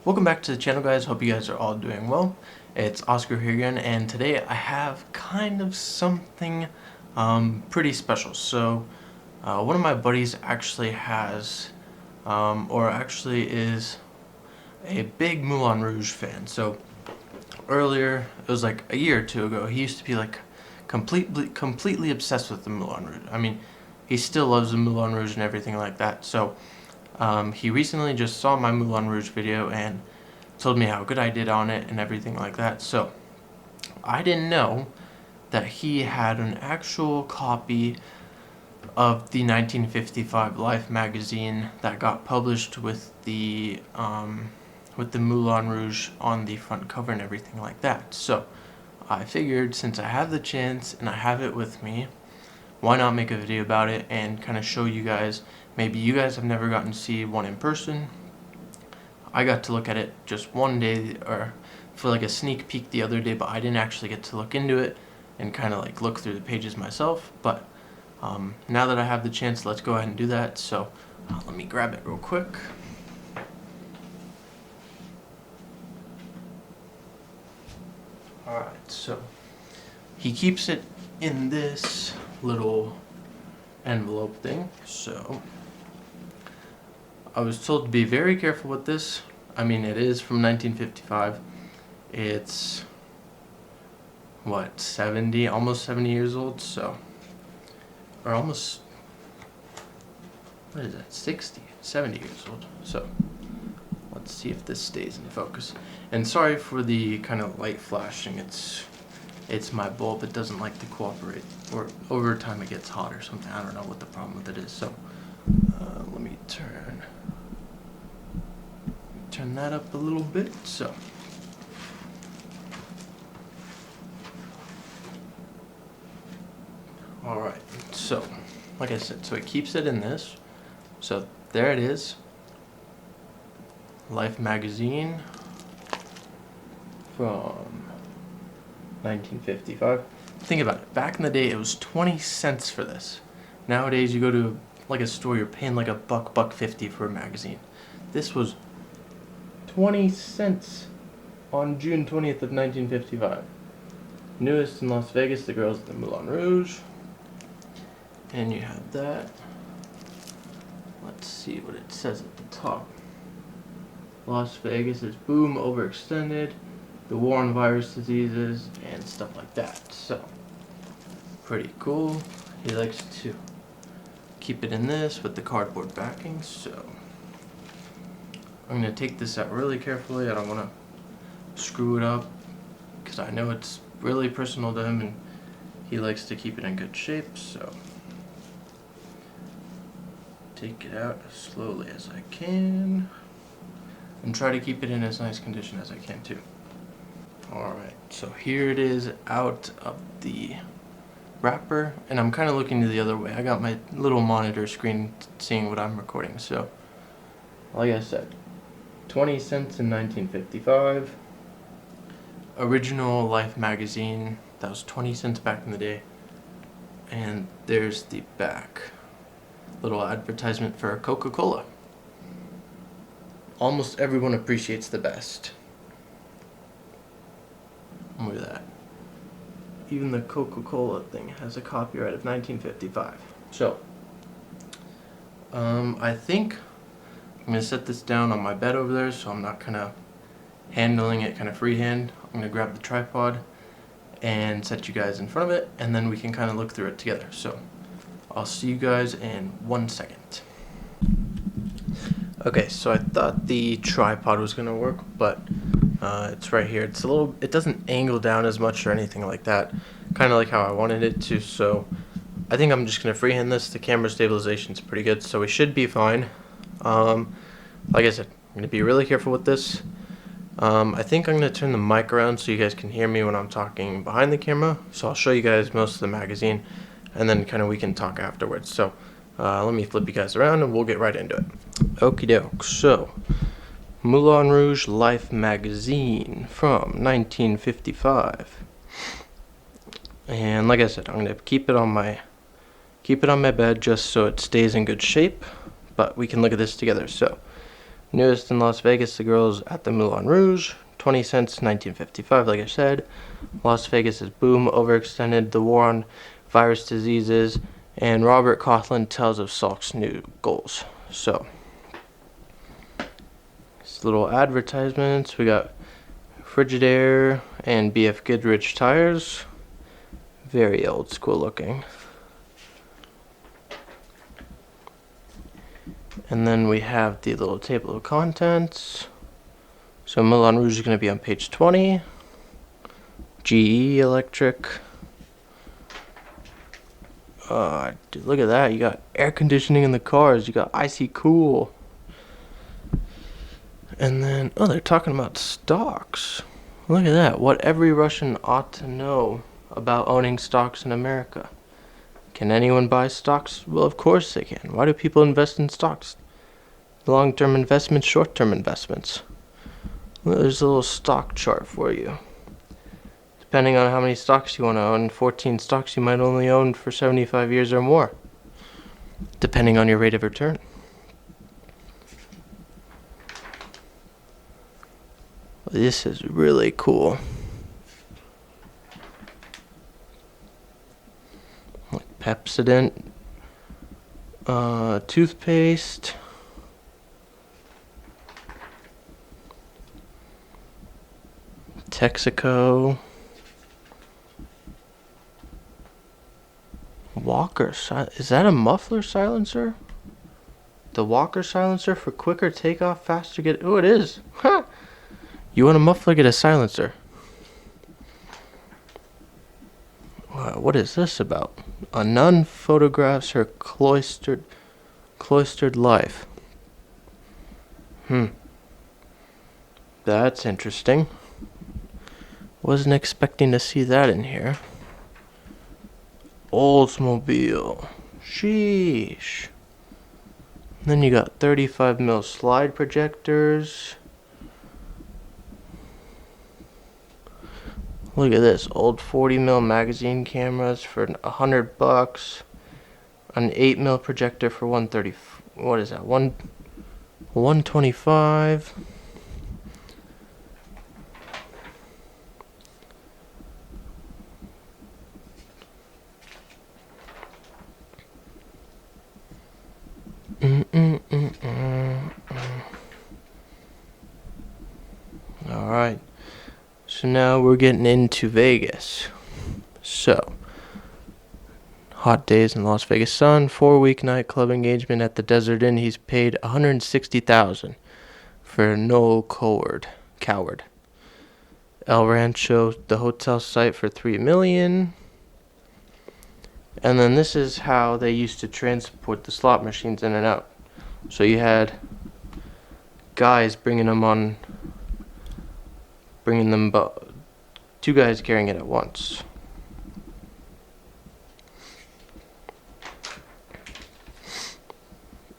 Welcome back to the channel, guys. Hope you guys are all doing well. It's Oscar here again, and today I have kind of something pretty special. So one of my buddies actually has or actually is a big Moulin Rouge fan. So earlier, it was like a year or two ago, he used to be like completely obsessed with the Moulin Rouge. I mean, he still loves the Moulin Rouge and everything like that. So he recently just saw my Moulin Rouge video and told me how good I did on it and everything like that. So I didn't know that he had an actual copy of the 1955 Life magazine that got published with the Moulin Rouge on the front cover and everything like that. So I figured, since I have the chance and I have it with me, why not make a video about it and kind of show you guys. Maybe you guys have never gotten to see one in person. I got to look at it just one day, or for like a sneak peek the other day, but I didn't actually get to look into it and kind of like look through the pages myself. But now that I have the chance, let's go ahead and do that. So let me grab it real quick. Alright, so he keeps it in this little envelope thing. So I was told to be very careful with this. I mean, it is from 1955. It's what, 70, almost 70 years old, so, or almost, what is that, 60, 70 years old. So let's see if this stays in focus. And sorry for the kind of light flashing. It's my bulb. It doesn't like to cooperate, or over time it gets hot or something. I don't know what the problem with it is. So let me turn that up a little bit. So alright, so like I said, so it keeps it in this. So there it is, Life magazine from 1955. Think about it. Back in the day, it was 20 cents for this. Nowadays, you go to like a store, you're paying like $1.50 for a magazine. This was 20 cents on June 20th of 1955. Newest in Las Vegas, the girls at the Moulin Rouge. And you have that. Let's see what it says at the top. Las Vegas is boom, overextended, the war on virus diseases, and stuff like that. So, pretty cool. He likes to keep it in this with the cardboard backing. So I'm going to take this out really carefully. I don't want to screw it up because I know it's really personal to him and he likes to keep it in good shape. So take it out as slowly as I can and try to keep it in as nice condition as I can too. Alright, so here it is out of the wrapper, and I'm kind of looking the other way. I got my little monitor screen seeing what I'm recording. So like I said, 20 cents in 1955. Original Life magazine, that was 20 cents back in the day. And there's the back. Little advertisement for Coca-Cola. Almost everyone appreciates the best. Look at that. Even the Coca-Cola thing has a copyright of 1955. So I think I'm going to set this down on my bed over there, so I'm not kind of handling it kind of freehand. I'm going to grab the tripod and set you guys in front of it, and then we can kind of look through it together. So I'll see you guys in 1 second. Okay, so I thought the tripod was going to work, but it's right here. It doesn't angle down as much or anything like that, kind of like how I wanted it to. So I think I'm just going to freehand this. The camera stabilization is pretty good, so we should be fine. Like I said, I'm going to be really careful with this. I think I'm going to turn the mic around so you guys can hear me when I'm talking behind the camera. So I'll show you guys most of the magazine, and then kind of we can talk afterwards. So let me flip you guys around and we'll get right into it. Okie doke. So Moulin Rouge Life magazine from 1955. And like I said, I'm going to keep it on my bed just so it stays in good shape, but we can look at this together. So Newest in Las Vegas, the girls at the Moulin Rouge. 20 since 1955, like I said. Las Vegas is boom, overextended, the war on virus diseases, and Robert Coughlin tells of Salk's new goals. So, these little advertisements. We got Frigidaire and BF Goodrich tires. Very old school looking. And then we have the little table of contents. So Moulin Rouge is going to be on page 20. GE Electric. Dude, look at that. You got air conditioning in the cars. You got icy cool. And then, oh, they're talking about stocks. Look at that. What every Russian ought to know about owning stocks in America. Can anyone buy stocks? Well, of course they can. Why do people invest in stocks? Long-term investments, short-term investments. Well, there's a little stock chart for you. Depending on how many stocks you want to own, 14 stocks you might only own for 75 years or more, depending on your rate of return. This is really cool. Like Pepsodent, toothpaste, Texaco, Walker. Is that a muffler silencer? The Walker silencer for quicker takeoff, faster get. Oh, it is. Huh. You want a muffler? Get a silencer. What is this about? A nun photographs her cloistered life. That's interesting. Wasn't expecting to see that in here. Oldsmobile. Sheesh. Then you got 35mm slide projectors. Look at this. Old 40mm magazine cameras for $100. An 8mm projector for $130. What is that? $125. Alright, so now we're getting into Vegas. So, hot days in Las Vegas sun, 4-week nightclub engagement at the Desert Inn. He's paid $160,000 for Noel Coward. El Rancho, the hotel site, for $3 million. And then this is how they used to transport the slot machines in and out. So you had guys bringing them, two guys carrying it at once.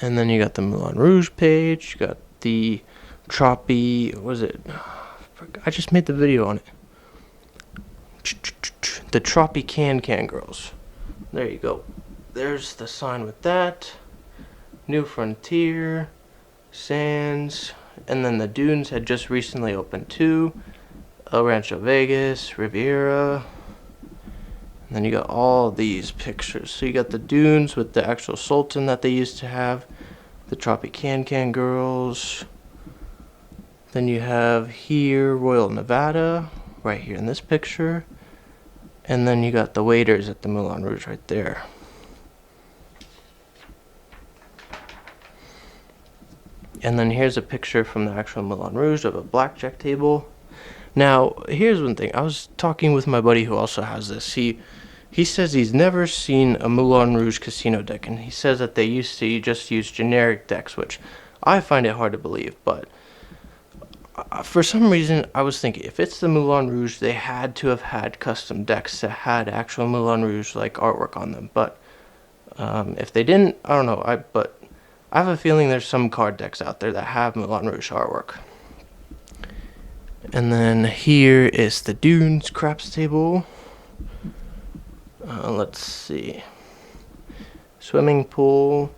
And then you got the Moulin Rouge page, you got the Troppy, what is it? I just made the video on it. The Troppy Can girls. There you go. There's the sign with that. New Frontier, Sands, and then the Dunes had just recently opened too. El Rancho Vegas, Riviera. And then you got all these pictures. So you got the Dunes with the actual Sultan that they used to have. The Troppy Can girls. Then you have here Royal Nevada, right here in this picture. And then you got the waiters at the Moulin Rouge right there. And then here's a picture from the actual Moulin Rouge of a blackjack table. Now, here's one thing. I was talking with my buddy who also has this. He says he's never seen a Moulin Rouge casino deck, and he says that they used to just use generic decks, which I find it hard to believe, but for some reason, I was thinking, if it's the Moulin Rouge, they had to have had custom decks that had actual Moulin Rouge like artwork on them. But if they didn't, I don't know. But I have a feeling there's some card decks out there that have Moulin Rouge artwork. And then here is the Dunes craps table. Let's see. Swimming pool.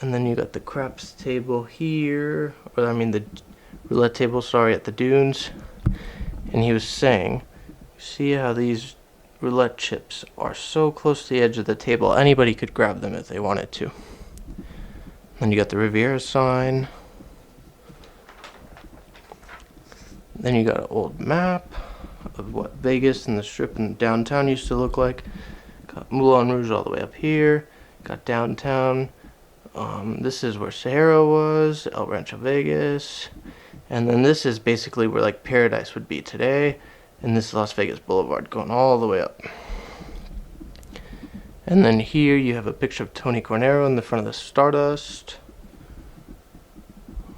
And then you got the craps table here, or I mean the roulette table, sorry, at the dunes. And he was saying, see how these roulette chips are so close to the edge of the table, anybody could grab them if they wanted to. Then you got the Riviera sign. Then you got an old map of what Vegas and the Strip and downtown used to look like. Got Moulin Rouge all the way up here. Got downtown. This is where Sahara was, El Rancho Vegas. And then this is basically where like Paradise would be today. And this is Las Vegas Boulevard going all the way up. And then here you have a picture of Tony Cornero in the front of the Stardust.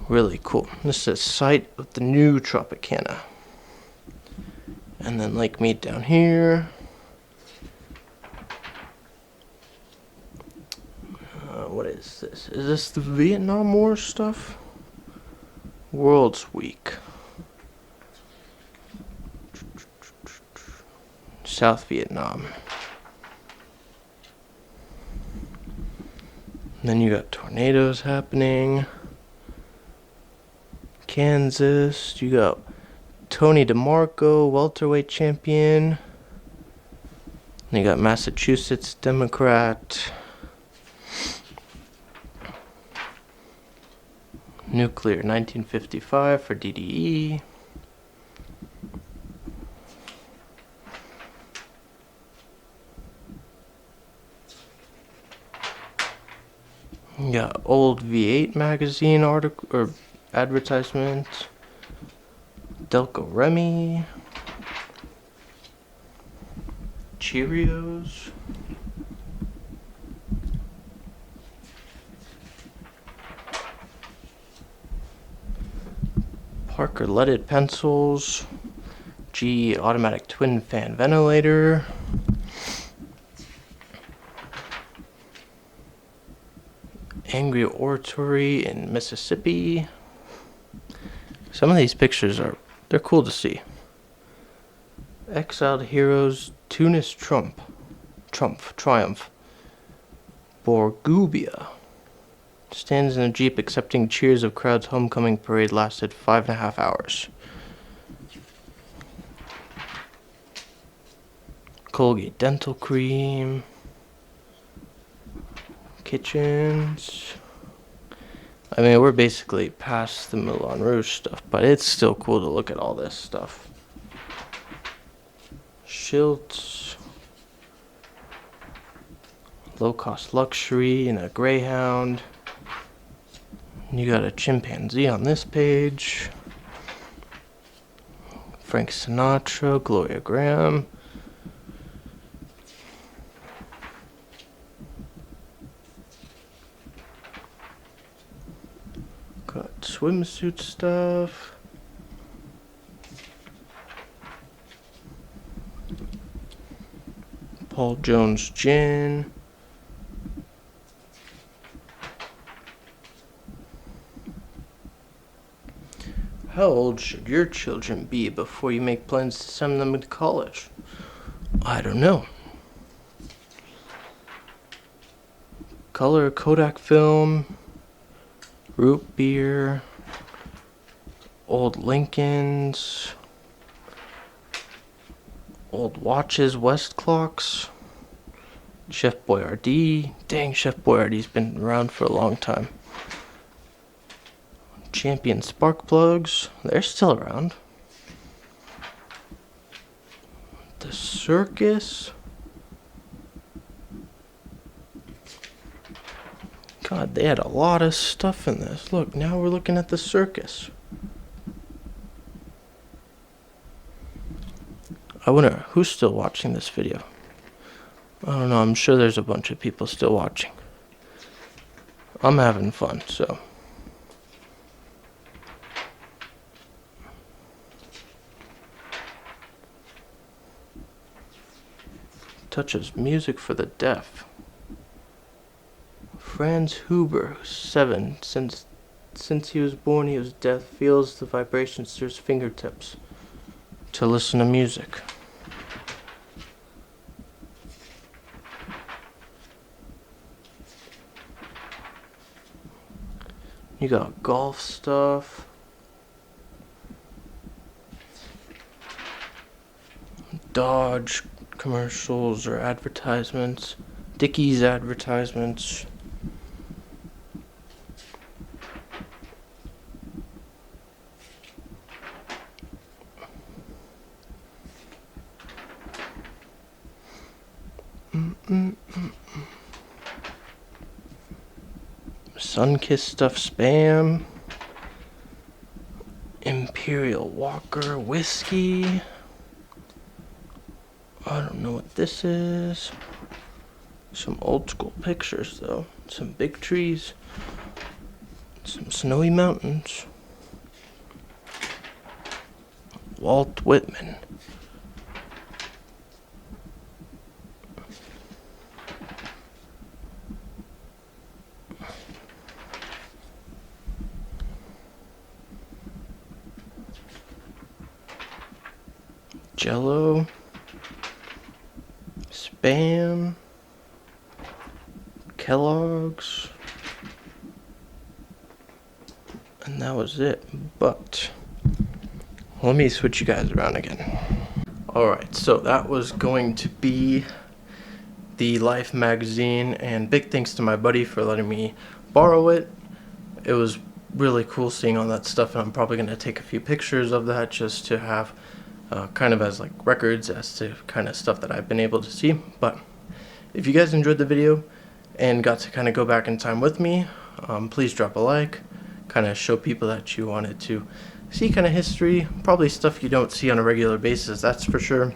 Really cool. This is site of the new Tropicana. And then Lake Mead down here. What is this? Is this the Vietnam War stuff? World's Week. South Vietnam. And then you got tornadoes happening. Kansas. You got Tony DeMarco, welterweight champion. And you got Massachusetts Democrat. Nuclear 1955 for DDE. You got old V8 magazine article or advertisement. Delco Remy. Cheerios. Parker leaded pencils. GE automatic twin fan ventilator. Angry Oratory in Mississippi. Some of these pictures they're cool to see. Exiled Heroes, Tunis Triumph. Borgubia. Stands in a Jeep accepting cheers of crowd's homecoming parade lasted 5.5 hours. Colgate dental cream. Kitchens. I mean, we're basically past the Moulin Rouge stuff, but it's still cool to look at all this stuff. Schiltz. Low-cost luxury and a Greyhound. You got a chimpanzee on this page. Frank Sinatra, Gloria Graham. Got swimsuit stuff. Paul Jones gin. How old should your children be before you make plans to send them to college? I don't know. Color Kodak film. Root beer. Old Lincolns. Old watches, West clocks. Chef Boyardee. Dang, Chef Boyardee's been around for a long time. Champion spark plugs. They're still around. The circus. God, they had a lot of stuff in this. Look, now we're looking at the circus. I wonder who's still watching this video. I don't know, I'm sure there's a bunch of people still watching. I'm having fun, so. Touches music for the deaf. Franz Huber, 7. Since he was born, he was deaf. Feels the vibrations through his fingertips to listen to music. You got golf stuff. Dodge commercials or advertisements. Dickies advertisements. Sunkist stuff, Spam. Imperial Walker whiskey. I don't know what this is. Some old school pictures though. Some big trees. Some snowy mountains. Walt Whitman. Jello. Spam. Kellogg's. And that was it. But let me switch you guys around again. Alright, so that was going to be the Life magazine, and big thanks to my buddy for letting me borrow it. It was really cool seeing all that stuff, and I'm probably going to take a few pictures of that just to have kind of as like records as to kind of stuff that I've been able to see. But if you guys enjoyed the video and got to kind of go back in time with me, please drop a like, kind of show people that you wanted to see kind of history, probably stuff you don't see on a regular basis, that's for sure,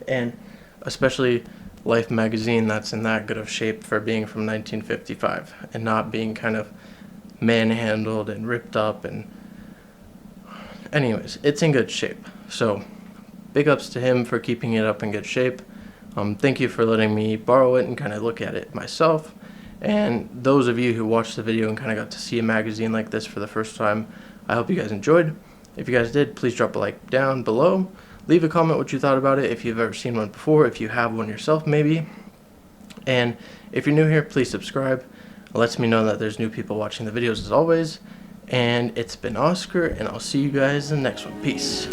and especially Life magazine that's in that good of shape for being from 1955 and not being kind of manhandled and ripped up. And anyways, it's in good shape, so big ups to him for keeping it up in good shape. Thank you for letting me borrow it and kind of look at it myself. And those of you who watched the video and kind of got to see a magazine like this for the first time, I hope you guys enjoyed. If you guys did, please drop a like down below. Leave a comment what you thought about it, if you've ever seen one before, if you have one yourself maybe. And if you're new here, please subscribe. It lets me know that there's new people watching the videos as always. And it's been Oscar, and I'll see you guys in the next one. Peace.